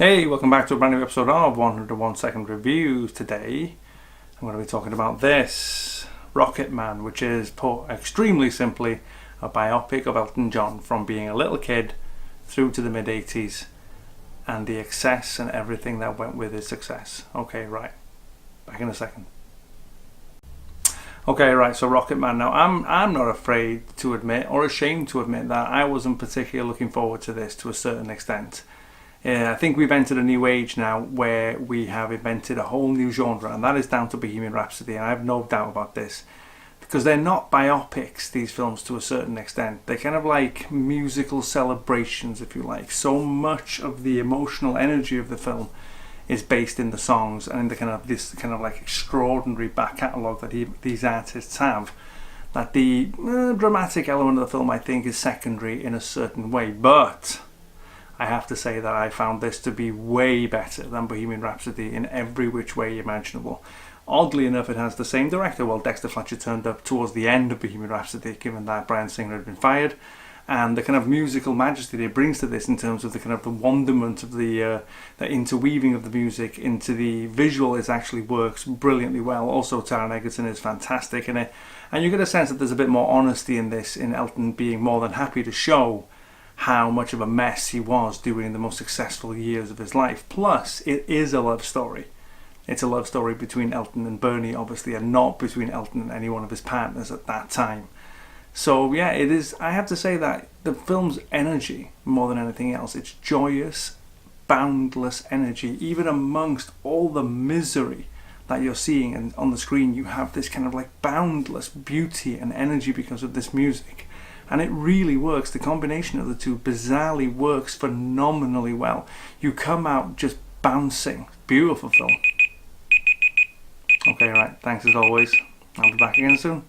Hey, welcome back to a brand new episode of 101 Second Reviews. Today I'm going to be talking about this, Rocketman, which is, put extremely simply, a biopic of Elton John from being a little kid through to the mid-80s and the excess and everything that went with his success. Okay, right, back in a second. Okay, right, so Rocketman. Now, I'm not afraid to admit, or ashamed to admit, that I wasn't particularly looking forward to this to a certain extent. I think we've entered a new age now where we have invented a whole new genre, and that is down to Bohemian Rhapsody, and I have no doubt about this. Because they're not biopics, these films, to a certain extent. They're kind of like musical celebrations, if you like. So much of the emotional energy of the film is based in the songs and in the this kind of like extraordinary back catalogue that these artists have. That the dramatic element of the film, I think, is secondary in a certain way. But I have to say that I found this to be way better than Bohemian Rhapsody in every which way imaginable. Oddly enough, it has the same director. Well, Dexter Fletcher turned up towards the end of Bohemian Rhapsody, given that Bryan Singer had been fired, and the kind of musical majesty that it brings to this in terms of the kind of the wonderment of the interweaving of the music into the visual, it actually works brilliantly well. Also, Taron Egerton is fantastic in it, and you get a sense that there's a bit more honesty in this, in Elton being more than happy to show how much of a mess he was during the most successful years of his life. Plus, it is a love story. It's a love story between Elton and Bernie, obviously, and not between Elton and any one of his partners at that time. So yeah, it is. I have to say that the film's energy, more than anything else, it's joyous, boundless energy. Even amongst all the misery that you're seeing and on the screen, you have this kind of like boundless beauty and energy because of this music. And it really works. The combination of the two bizarrely works phenomenally well. You come out just bouncing. Beautiful film. Okay, right. Thanks as always. I'll be back again soon.